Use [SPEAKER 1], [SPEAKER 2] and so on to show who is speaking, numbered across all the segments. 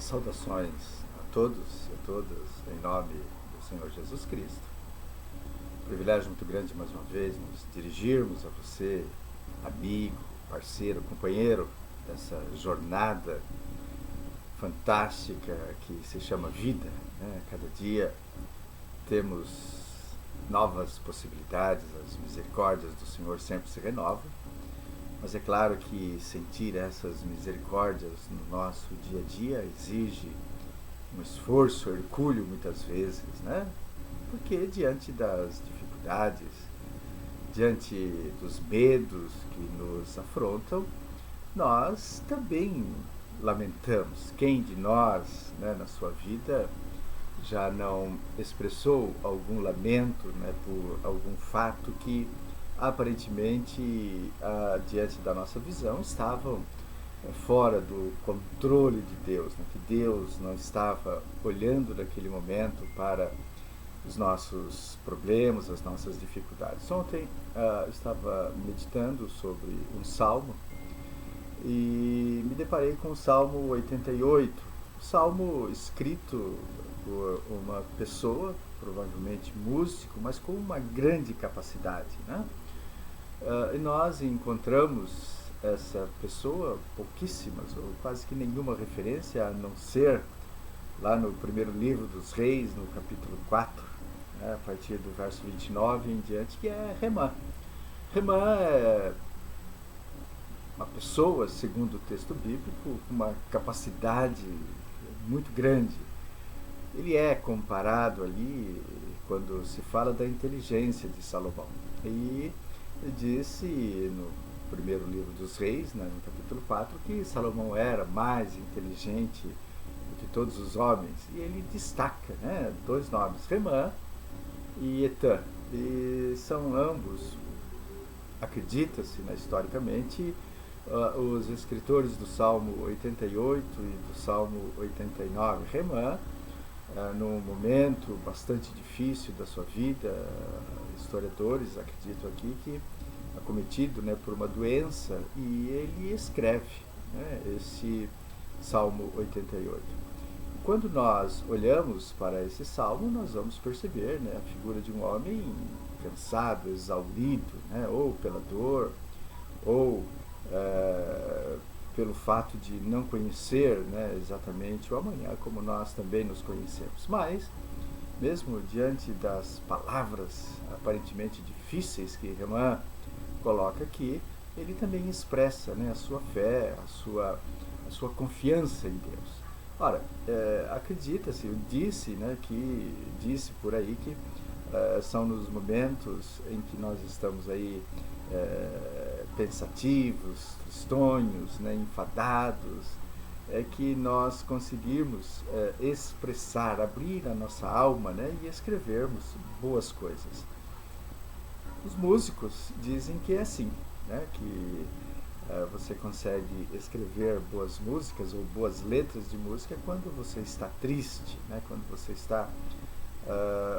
[SPEAKER 1] Saudações a todos e a todas, em nome do Senhor Jesus Cristo. Privilégio muito grande mais uma vez nos dirigirmos a você, amigo, parceiro, companheiro dessa jornada fantástica que se chama vida, né? Cada dia temos novas possibilidades, as misericórdias do Senhor sempre se renovam, mas é claro que sentir essas misericórdias no nosso dia a dia exige um esforço hercúleo muitas vezes, né? Porque diante das dificuldades, diante dos medos que nos afrontam, nós também lamentamos. Quem de nós, né, na sua vida, já não expressou algum lamento, né, por algum fato que aparentemente, diante da nossa visão, estavam fora do controle de Deus, né? Que Deus não estava olhando naquele momento para os nossos problemas, as nossas dificuldades. Ontem estava meditando sobre um salmo e me deparei com o Salmo 88, salmo escrito por uma pessoa, provavelmente músico, mas com uma grande capacidade, né? E nós encontramos essa pessoa, pouquíssimas ou quase que nenhuma referência, a não ser lá no primeiro livro dos Reis, no capítulo 4, né, a partir do verso 29 em diante, que é Remã. Remã é uma pessoa, segundo o texto bíblico, com uma capacidade muito grande. Ele é comparado ali, quando se fala da inteligência de Salomão. E disse no primeiro livro dos Reis, né, no capítulo 4, que Salomão era mais inteligente do que todos os homens. E ele destaca, né, dois nomes, Remã e Etã. E são ambos, acredita-se, né, historicamente, os escritores do Salmo 88 e do Salmo 89. Remã, num momento bastante difícil da sua vida, historiadores acreditam aqui que acometido, né, por uma doença, e ele escreve, né, esse Salmo 88. Quando nós olhamos para esse salmo, nós vamos perceber, né, a figura de um homem cansado, exaurido, né, ou pela dor, ou pelo fato de não conhecer, né, exatamente o amanhã como nós também nos conhecemos. Mas, mesmo diante das palavras aparentemente difíceis que Remã coloca aqui, ele também expressa, né, a sua fé, a sua confiança em Deus. Ora, acredita-se, eu disse, né, que disse por aí que são nos momentos em que nós estamos aí pensativos, tristonhos, né, enfadados, que nós conseguirmos expressar, abrir a nossa alma, né, e escrevermos boas coisas. Os músicos dizem que é assim, né, que você consegue escrever boas músicas ou boas letras de música quando você está triste, né, quando você está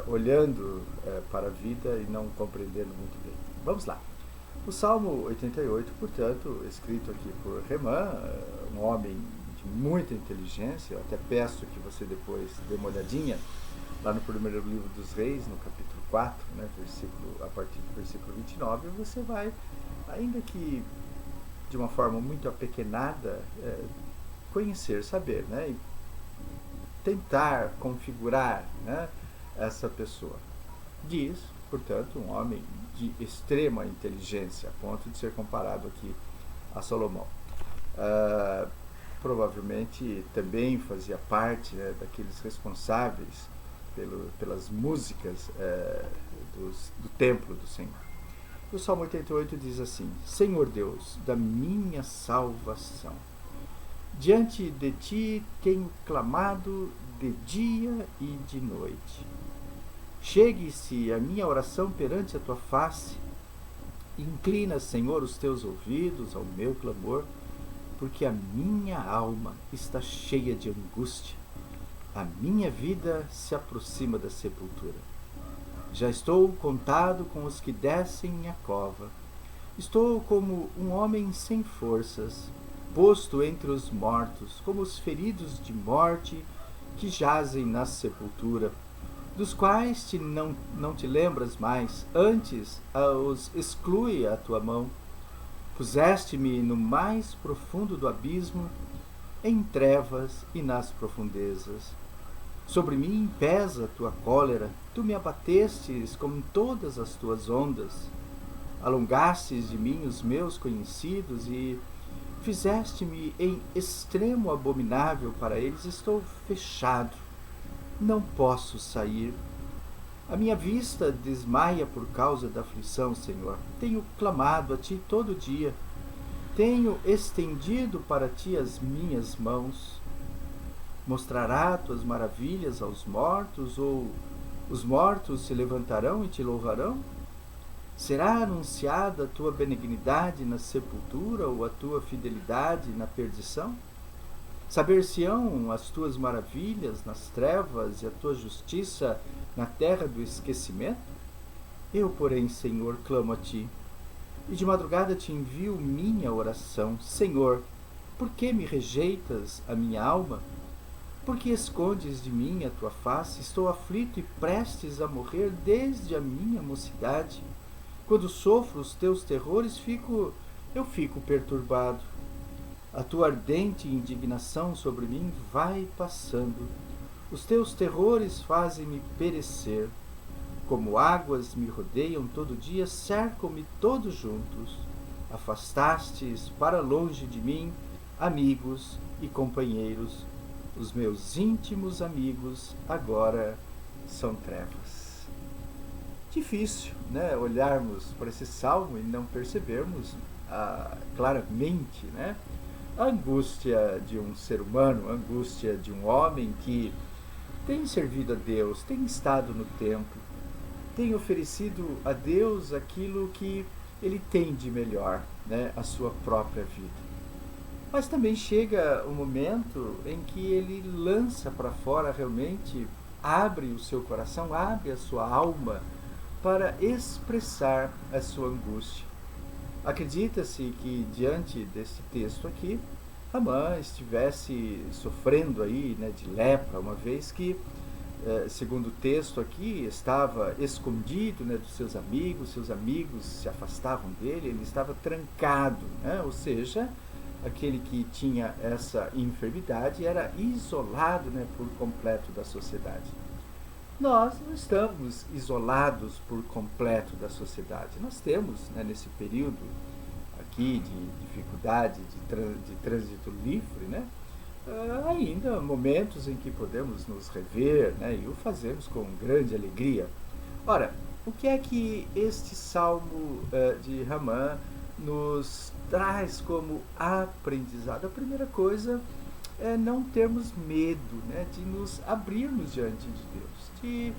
[SPEAKER 1] olhando para a vida e não compreendendo muito bem. Vamos lá. O Salmo 88, portanto, escrito aqui por Remã, um homem de muita inteligência. Eu até peço que você depois dê uma olhadinha lá no primeiro livro dos Reis, no capítulo 4, né, a partir do versículo 29, você vai, ainda que de uma forma muito apequenada, conhecer, saber, né, e tentar configurar, né, essa pessoa. Diz, portanto, um homem de extrema inteligência, a ponto de ser comparado aqui a Salomão. Provavelmente também fazia parte, né, daqueles responsáveis pelas músicas do templo do Senhor. O Salmo 88 diz assim: Senhor Deus da minha salvação, diante de ti tenho clamado de dia e de noite. Chegue-se a minha oração perante a tua face, inclina, Senhor, os teus ouvidos ao meu clamor, porque a minha alma está cheia de angústia, a minha vida se aproxima da sepultura. Já estou contado com os que descem minha cova, estou como um homem sem forças, posto entre os mortos, como os feridos de morte que jazem na sepultura, dos quais não te lembras mais, antes os exclui a tua mão. Puseste-me no mais profundo do abismo, em trevas e nas profundezas. Sobre mim pesa a tua cólera, tu me abatestes como todas as tuas ondas. Alongastes de mim os meus conhecidos e fizeste-me em extremo abominável para eles. Estou fechado, não posso sair. A minha vista desmaia por causa da aflição, Senhor. Tenho clamado a Ti todo dia. Tenho estendido para Ti as minhas mãos. Mostrará Tuas maravilhas aos mortos, ou os mortos se levantarão e Te louvarão? Será anunciada a Tua benignidade na sepultura, ou a Tua fidelidade na perdição? Saber-se-ão as Tuas maravilhas nas trevas e a Tua justiça na terra do esquecimento? Eu, porém, Senhor, clamo a Ti, e de madrugada Te envio minha oração. Senhor, por que me rejeitas a minha alma? Por que escondes de mim a Tua face? Estou aflito e prestes a morrer desde a minha mocidade. Quando sofro os Teus terrores, eu fico perturbado. A Tua ardente indignação sobre mim vai passando. Os Teus terrores fazem-me perecer. Como águas me rodeiam todo dia, cercam-me todos juntos. Afastastes para longe de mim amigos e companheiros. Os meus íntimos amigos agora são trevas. Difícil, né, olharmos para esse salmo e não percebermos claramente, né, a angústia de um ser humano, a angústia de um homem que tem servido a Deus, tem estado no templo, tem oferecido a Deus aquilo que ele tem de melhor, né, a sua própria vida. Mas também chega um momento em que ele lança para fora realmente, abre o seu coração, abre a sua alma para expressar a sua angústia. Acredita-se que diante desse texto aqui, Ramã estivesse sofrendo aí, né, de lepra, uma vez que, segundo o texto aqui, estava escondido, né, dos seus amigos se afastavam dele, ele estava trancado, né, ou seja, aquele que tinha essa enfermidade era isolado, né, por completo da sociedade. Nós não estamos isolados por completo da sociedade. Nós temos, né, nesse período aqui de dificuldade, de trânsito livre, né, ainda momentos em que podemos nos rever, né, e o fazemos com grande alegria. Ora, o que é que este salmo de Ramã nos traz como aprendizado? A primeira coisa é não termos medo, né, de nos abrirmos diante de Deus, de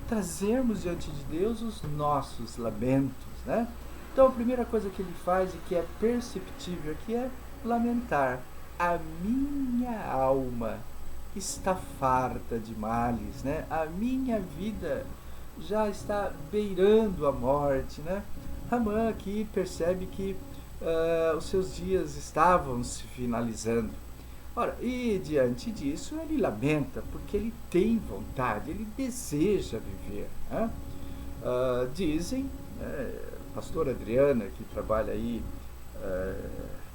[SPEAKER 1] trazermos diante de Deus os nossos lamentos, né? Então a primeira coisa que ele faz e que é perceptível aqui é lamentar. A minha alma está farta de males, né? A minha vida já está beirando a morte, né? Ramã aqui percebe que os seus dias estavam se finalizando. Ora, e diante disso ele lamenta, porque ele tem vontade, ele deseja viver, né? Dizem, pastora Adriana, que trabalha aí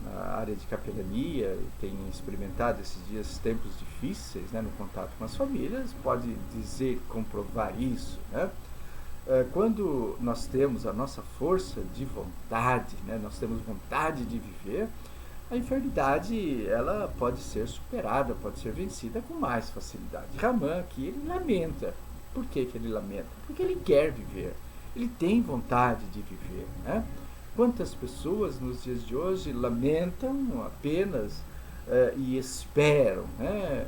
[SPEAKER 1] na área de capelania e tem experimentado esses dias tempos difíceis, né, no contato com as famílias, pode dizer, comprovar isso, né? Quando nós temos a nossa força de vontade, né, nós temos vontade de viver, a enfermidade ela pode ser superada, pode ser vencida com mais facilidade. Ramã aqui, ele lamenta. Por que ele lamenta? Porque ele quer viver, ele tem vontade de viver, né? Quantas pessoas nos dias de hoje lamentam apenas e esperam, né,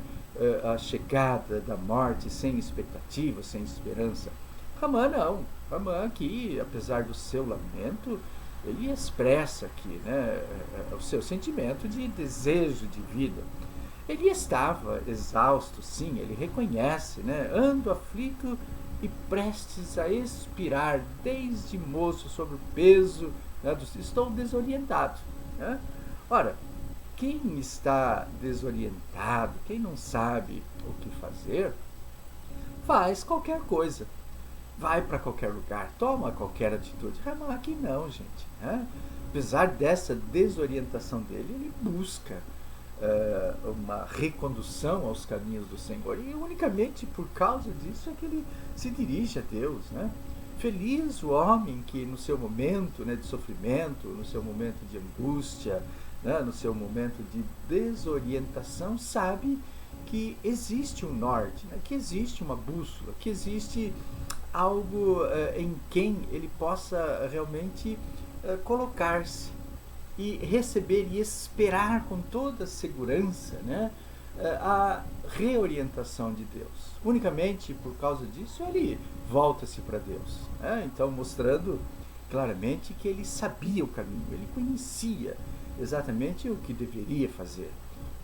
[SPEAKER 1] a chegada da morte sem expectativa, sem esperança? Ramã não. Ramã aqui, apesar do seu lamento, ele expressa aqui, né, o seu sentimento de desejo de vida. Ele estava exausto, sim, ele reconhece, né, ando aflito e prestes a expirar desde moço sob o peso, né, estou desorientado, né? Ora, quem está desorientado, quem não sabe o que fazer, faz qualquer coisa. Vai para qualquer lugar, toma qualquer atitude. Ramã aqui não, gente. Né? Apesar dessa desorientação dele, ele busca uma recondução aos caminhos do Senhor. E unicamente por causa disso é que ele se dirige a Deus. Né? Feliz o homem que no seu momento, né, de sofrimento, no seu momento de angústia, né, no seu momento de desorientação, sabe que existe um norte, né, que existe uma bússola, que existe algo em quem ele possa realmente colocar-se e receber e esperar com toda segurança, né, a reorientação de Deus. Unicamente por causa disso ele volta-se para Deus. Né? Então mostrando claramente que ele sabia o caminho, ele conhecia exatamente o que deveria fazer.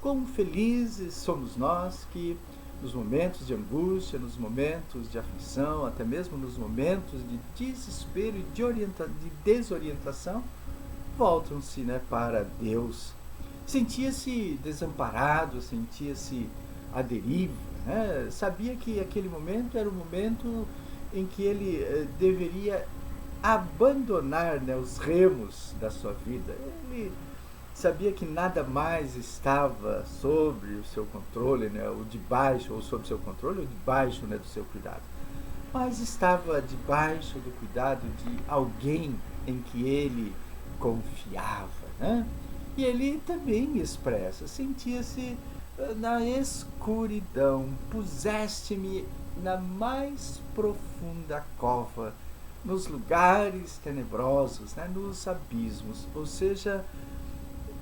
[SPEAKER 1] Quão felizes somos nós que nos momentos de angústia, nos momentos de aflição, até mesmo nos momentos de desespero e de desorientação, voltam-se, né, para Deus. Sentia-se desamparado, sentia-se à deriva, né? Sabia que aquele momento era o momento em que ele deveria abandonar, né, os remos da sua vida. Ele sabia que nada mais estava sobre o seu controle, né, ou debaixo, ou sob o seu controle, ou debaixo, né, do seu cuidado. Mas estava debaixo do cuidado de alguém em que ele confiava. Né? E ele também expressa, sentia-se na escuridão, puseste-me na mais profunda cova, nos lugares tenebrosos, né, nos abismos, ou seja,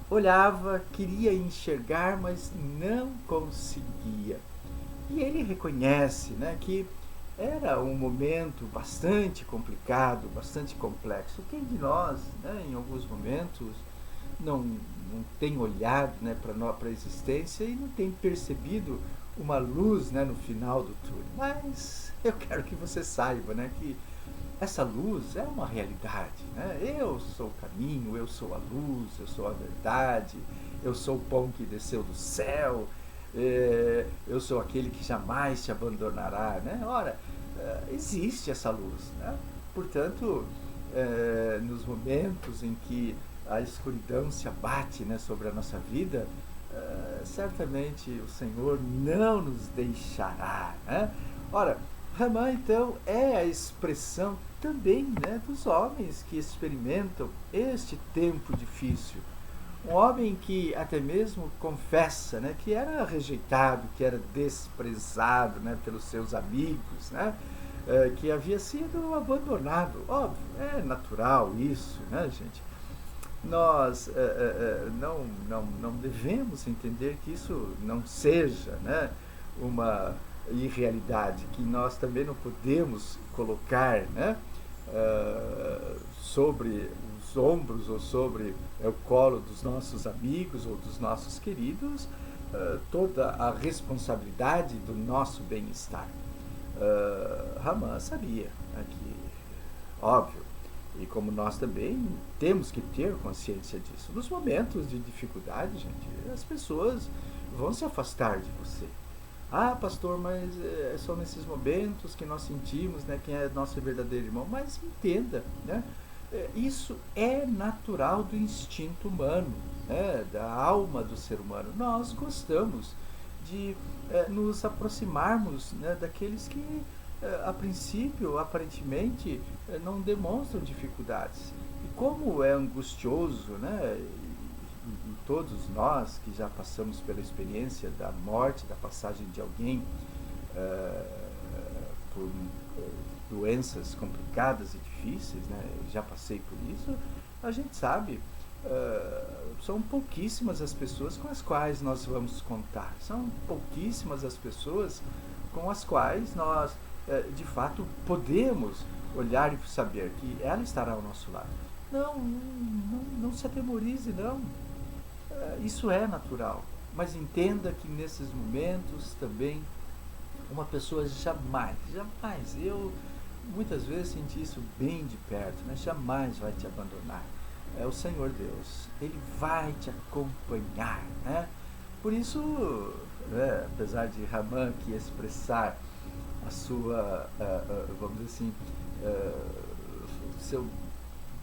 [SPEAKER 1] olhava, queria enxergar, mas não conseguia. E ele reconhece, né, que era um momento bastante complicado, bastante complexo. Quem de nós, né, em alguns momentos, não tem olhado, né, para a existência e não tem percebido uma luz, né, no final do túnel? Mas eu quero que você saiba, né, que essa luz é uma realidade. Né? Eu sou o caminho, eu sou a luz, eu sou a verdade, eu sou o pão que desceu do céu, eu sou aquele que jamais te abandonará. Né? Ora, existe essa luz. Né? Portanto, nos momentos em que a escuridão se abate, né, sobre a nossa vida, certamente o Senhor não nos deixará. Né? Ora, Ramã, então, é a expressão também, né, dos homens que experimentam este tempo difícil. Um homem que até mesmo confessa, né, que era rejeitado, que era desprezado, né, pelos seus amigos, né, que havia sido abandonado. Óbvio, é natural isso, né, gente? Nós não devemos entender que isso não seja, né, uma irrealidade, que nós também não podemos colocar, né, sobre os ombros ou sobre o colo dos nossos amigos ou dos nossos queridos toda a responsabilidade do nosso bem-estar. Ramã sabia, né, que, óbvio, e como nós também temos que ter consciência disso. Nos momentos de dificuldade, gente, as pessoas vão se afastar de você. Ah, pastor, mas são nesses momentos que nós sentimos, né, quem é nosso verdadeiro irmão. Mas entenda, né, isso é natural do instinto humano, né, da alma do ser humano. Nós gostamos de nos aproximarmos, né, daqueles que, a princípio, aparentemente, não demonstram dificuldades. E como é angustioso, né, e todos nós que já passamos pela experiência da morte, da passagem de alguém por doenças complicadas e difíceis, né? Já passei por isso, a gente sabe, são pouquíssimas as pessoas com as quais nós vamos contar, são pouquíssimas as pessoas com as quais nós, de fato, podemos olhar e saber que ela estará ao nosso lado. Não se atemorize, não. Isso é natural, mas entenda que nesses momentos também uma pessoa jamais, eu muitas vezes senti isso bem de perto, né? Jamais vai te abandonar. é o Senhor Deus. Ele vai te acompanhar, né? Por isso, né, apesar de Ramã aqui expressar a sua, vamos dizer assim, seu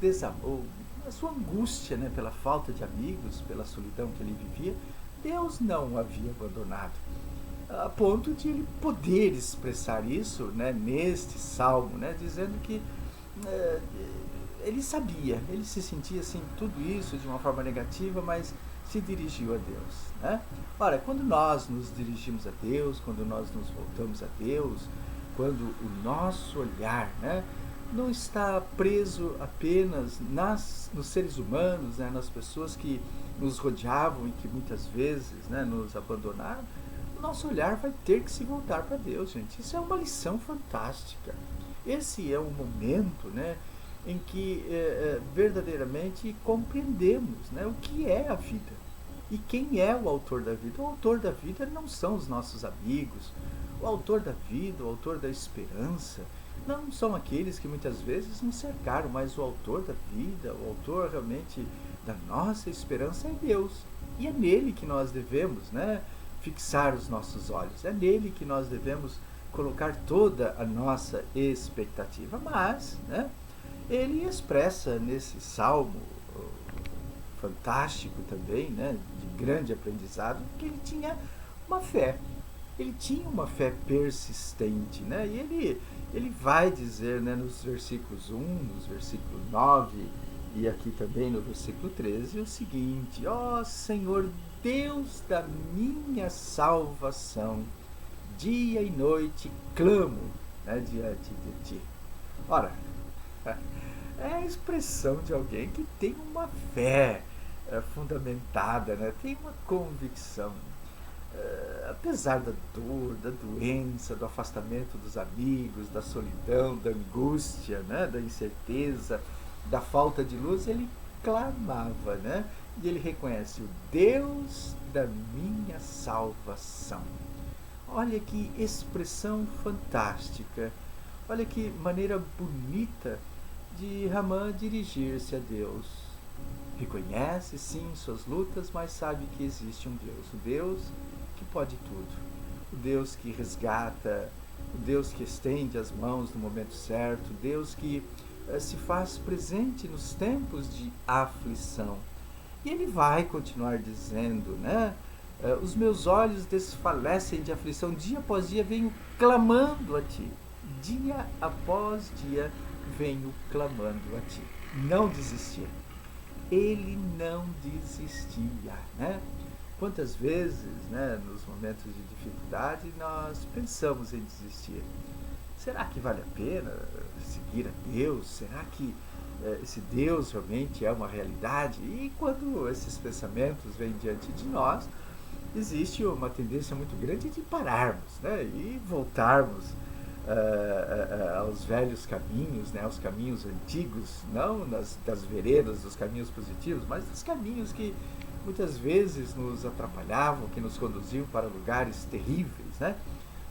[SPEAKER 1] desamor, a sua angústia, né, pela falta de amigos, pela solidão que ele vivia, Deus não o havia abandonado. A ponto de ele poder expressar isso, né, neste salmo, né, dizendo que eh, ele sabia, ele se sentia assim, tudo isso de uma forma negativa, mas se dirigiu a Deus, né? Ora, quando nós nos dirigimos a Deus, quando nós nos voltamos a Deus, quando o nosso olhar, né, não está preso apenas nos seres humanos, né, nas pessoas que nos rodeavam e que muitas vezes, né, nos abandonaram, o nosso olhar vai ter que se voltar para Deus, gente. Isso é uma lição fantástica. Esse é o momento, né, em que verdadeiramente compreendemos, né, o que é a vida e quem é o autor da vida. O autor da vida não são os nossos amigos. O autor da vida, o autor da esperança, não são aqueles que muitas vezes nos cercaram, mas o autor da vida, o autor realmente da nossa esperança é Deus. E é nele que nós devemos, né, fixar os nossos olhos. É nele que nós devemos colocar toda a nossa expectativa. Mas, né, ele expressa nesse salmo fantástico também, né, de grande aprendizado, que ele tinha uma fé. Ele tinha uma fé persistente, né? E ele vai dizer, né, nos versículos 1, nos versículos 9 e aqui também no versículo 13, o seguinte: ó Senhor Deus da minha salvação, dia e noite clamo, né, diante de ti. Ora, é a expressão de alguém que tem uma fé fundamentada, né? Tem uma convicção. Apesar da dor, da doença, do afastamento dos amigos, da solidão, da angústia, né? Da incerteza, da falta de luz, ele clamava, né? E ele reconhece o Deus da minha salvação. Olha que expressão fantástica, olha que maneira bonita de Ramã dirigir-se a Deus. Reconhece sim suas lutas, mas sabe que existe um Deus, o Deus que pode tudo, o Deus que resgata, o Deus que estende as mãos no momento certo, o Deus que se faz presente nos tempos de aflição. E ele vai continuar dizendo, né? Os meus olhos desfalecem de aflição, dia após dia venho clamando a ti, dia após dia venho clamando a ti. Não desistir. Ele não desistia, né? Quantas vezes, né, nos momentos de dificuldade, nós pensamos em desistir? Será que vale a pena seguir a Deus? Será que esse Deus realmente é uma realidade? E quando esses pensamentos vêm diante de nós, existe uma tendência muito grande de pararmos, né, e voltarmos aos velhos caminhos, né, aos caminhos antigos, não das veredas dos caminhos positivos, mas dos caminhos que muitas vezes nos atrapalhavam, que nos conduziam para lugares terríveis, né?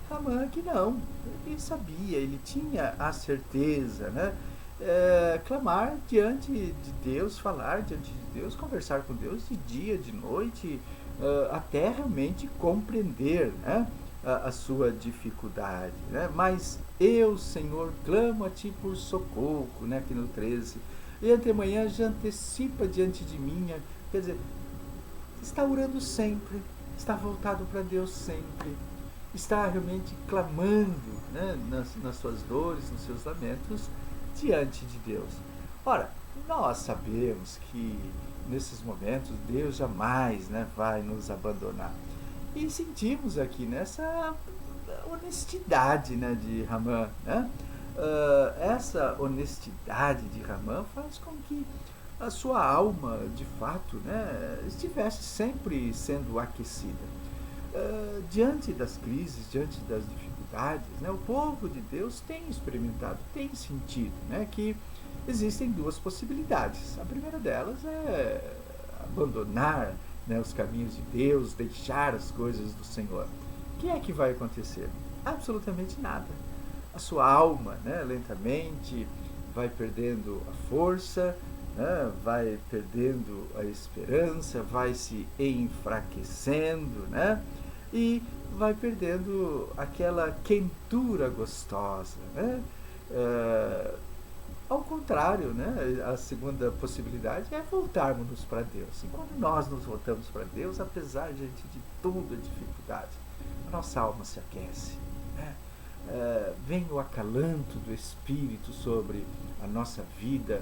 [SPEAKER 1] Ramã que não, ele sabia, ele tinha a certeza, né? Clamar diante de Deus, falar diante de Deus, conversar com Deus de dia, de noite, até realmente compreender, né, a sua dificuldade, né? Mas eu, Senhor, clamo a ti por socorro, né, aqui no 13. E entremanhã já antecipa diante de mim, quer dizer, está orando sempre, está voltado para Deus sempre, está realmente clamando, né, nas suas dores, nos seus lamentos, diante de Deus. Ora, nós sabemos que nesses momentos Deus jamais, né, vai nos abandonar. E sentimos aqui nessa honestidade, né, de Ramã, né? Essa honestidade de Ramã faz com que a sua alma, de fato, né, estivesse sempre sendo aquecida. Diante das crises, diante das dificuldades, né, o povo de Deus tem experimentado, tem sentido, né, que existem duas possibilidades. A primeira delas é abandonar, né, os caminhos de Deus, deixar as coisas do Senhor. O que é que vai acontecer? Absolutamente nada. A sua alma, né, lentamente vai perdendo a força, né? Vai perdendo a esperança, vai se enfraquecendo, né? E vai perdendo aquela quentura gostosa, né? É, ao contrário, né? A segunda possibilidade é voltarmos para Deus. E quando nós nos voltamos para Deus, apesar de toda a dificuldade, a nossa alma se aquece, né? Vem o acalanto do Espírito sobre a nossa vida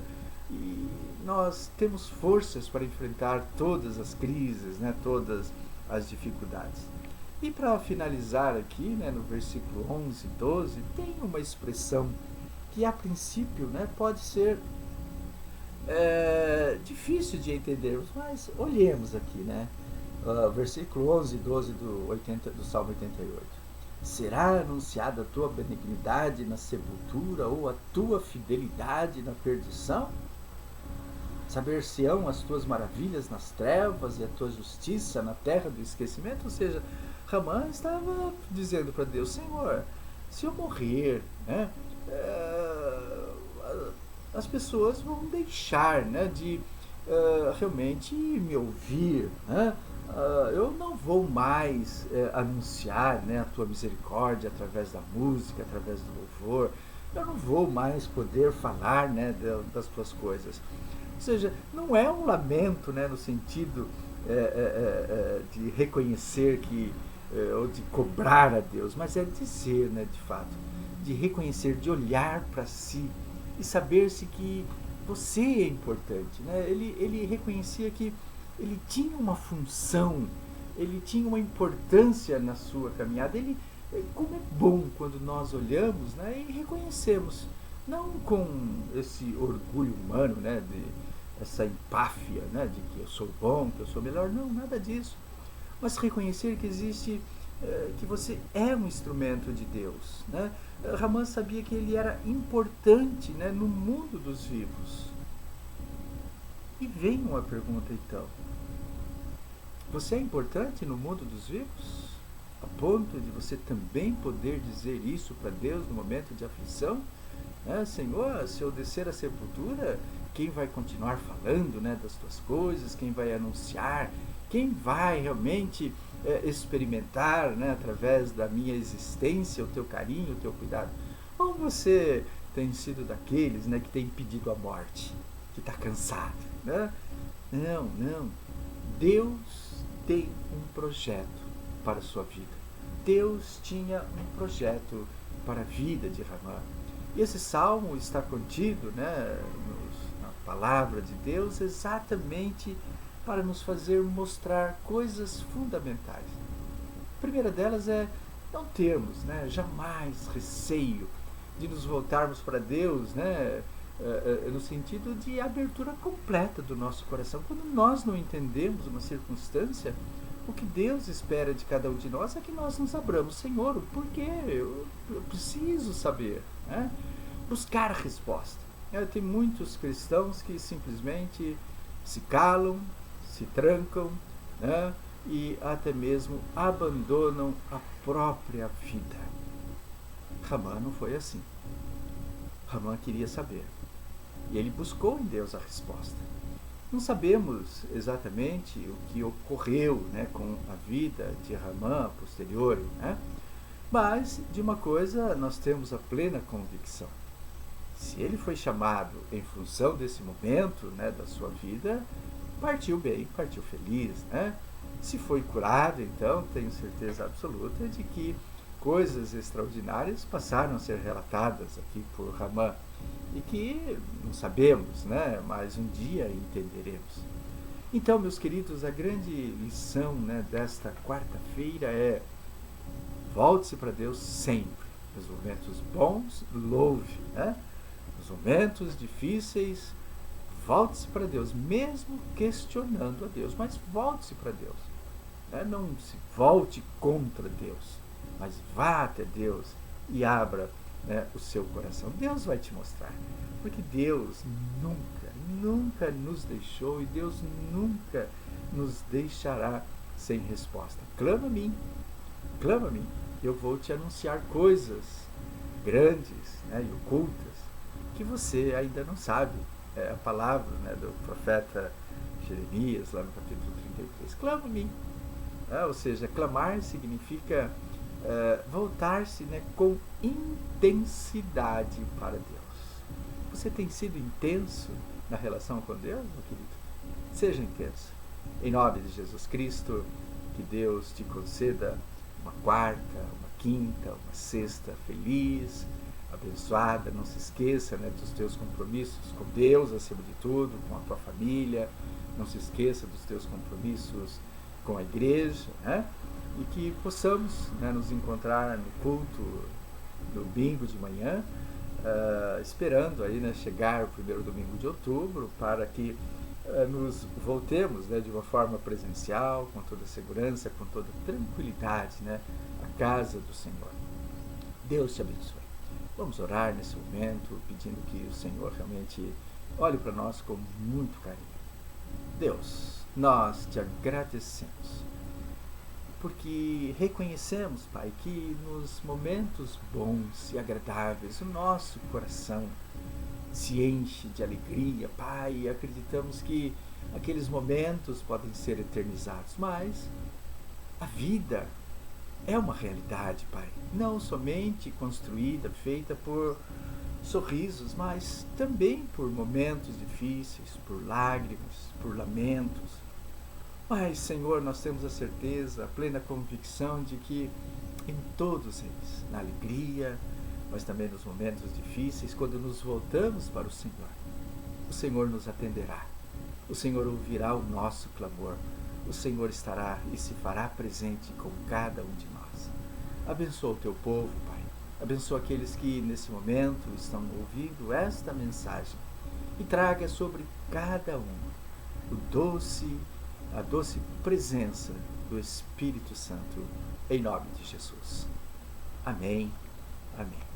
[SPEAKER 1] e nós temos forças para enfrentar todas as crises, né? Todas as dificuldades. E para finalizar aqui, né, no versículo 11 e 12, tem uma expressão que a princípio, né, pode ser difícil de entendermos, mas olhemos aqui, né? Versículo 11 e 12 do Salmo 88. Será anunciada a tua benignidade na sepultura ou a tua fidelidade na perdição? Saber-se-ão as tuas maravilhas nas trevas e a tua justiça na terra do esquecimento? Ou seja, Ramã estava dizendo para Deus: Senhor, se eu morrer, né, as pessoas vão deixar, né, de realmente me ouvir, né? Eu não vou mais anunciar, né, a tua misericórdia através da música, através do louvor. Eu não vou mais poder falar, né, das tuas coisas. Ou seja, não é um lamento, né, no sentido de reconhecer que ou de cobrar a Deus, mas é dizer, né, de fato, de reconhecer, de olhar para si e saber-se que você é importante, né? Ele reconhecia que ele tinha uma função, ele tinha uma importância na sua caminhada. Como é bom quando nós olhamos, né, e reconhecemos, não com esse orgulho humano, né, essa empáfia, né, de que eu sou bom, que eu sou melhor, não, nada disso, mas reconhecer que existe, que você é um instrumento de Deus, né? Ramã sabia que ele era importante, né, no mundo dos vivos. E vem uma pergunta então: você é importante no mundo dos vivos? A ponto de você também poder dizer isso para Deus no momento de aflição? Senhor, se eu descer à sepultura, quem vai continuar falando, né, das tuas coisas? Quem vai anunciar? Quem vai realmente experimentar, né, através da minha existência, o teu carinho, o teu cuidado? Ou você tem sido daqueles, né, que tem pedido a morte, que está cansado, né? Não, não. Deus tem um projeto para a sua vida. Deus tinha um projeto para a vida de Ramã. E esse salmo está contido, né, na palavra de Deus exatamente para nos fazer mostrar coisas fundamentais. A primeira delas é não termos, né, jamais receio de nos voltarmos para Deus, né, no sentido de abertura completa do nosso coração. Quando nós não entendemos uma circunstância, o que Deus espera de cada um de nós é que nós nos abramos. Senhor, por quê? Eu preciso saber, né? Buscar a resposta. Tem muitos cristãos que simplesmente se calam, se trancam, né, e até mesmo abandonam a própria vida. Ramã não foi assim. Ramã queria saber. E ele buscou em Deus a resposta. Não sabemos exatamente o que ocorreu, né, com a vida de Ramã posterior, né? Mas de uma coisa nós temos a plena convicção: se ele foi chamado em função desse momento, né, da sua vida, partiu bem, partiu feliz, né? Se foi curado, então tenho certeza absoluta de que coisas extraordinárias passaram a ser relatadas aqui por Ramã e que não sabemos, né, mas um dia entenderemos. Então, meus queridos, a grande lição, né, desta quarta-feira é: volte-se para Deus sempre. Nos momentos bons, louve, né? Nos momentos difíceis, volte-se para Deus, mesmo questionando a Deus, mas volte-se para Deus, né? Não se volte contra Deus, mas vá até Deus e abra, né, o seu coração. Deus vai te mostrar, porque Deus nunca, nunca nos deixou e Deus nunca nos deixará sem resposta. Clama a mim, eu vou te anunciar coisas grandes, né, e ocultas que você ainda não sabe. é a palavra, né, do profeta Jeremias, lá no capítulo 33. Clama a mim. Ou seja, clamar significa voltar-se, né, com intensidade para Deus. Você tem sido intenso na relação com Deus, meu querido? Seja intenso. Em nome de Jesus Cristo, que Deus te conceda uma quarta, uma quinta, uma sexta feliz, abençoada. Não se esqueça, né, dos teus compromissos com Deus, acima de tudo, com a tua família. Não se esqueça dos teus compromissos com a igreja, né? E que possamos, né, nos encontrar no culto no domingo de manhã, esperando aí, né, chegar o primeiro domingo de outubro, para que nos voltemos, né, de uma forma presencial, com toda segurança, com toda tranquilidade, né, à casa do Senhor. Deus te abençoe. Vamos orar nesse momento, pedindo que o Senhor realmente olhe para nós com muito carinho. Deus, nós te agradecemos, porque reconhecemos, Pai, que nos momentos bons e agradáveis o nosso coração se enche de alegria, Pai, e acreditamos que aqueles momentos podem ser eternizados, mas a vida é uma realidade, Pai, não somente construída, feita por sorrisos, mas também por momentos difíceis, por lágrimas, por lamentos. Mas, Senhor, nós temos a certeza, a plena convicção de que em todos eles, na alegria, mas também nos momentos difíceis, quando nos voltamos para o Senhor nos atenderá, o Senhor ouvirá o nosso clamor, o Senhor estará e se fará presente com cada um de nós. Abençoa o teu povo, Pai. Abençoa aqueles que nesse momento estão ouvindo esta mensagem e traga sobre cada um a doce presença do Espírito Santo, em nome de Jesus. Amém. Amém.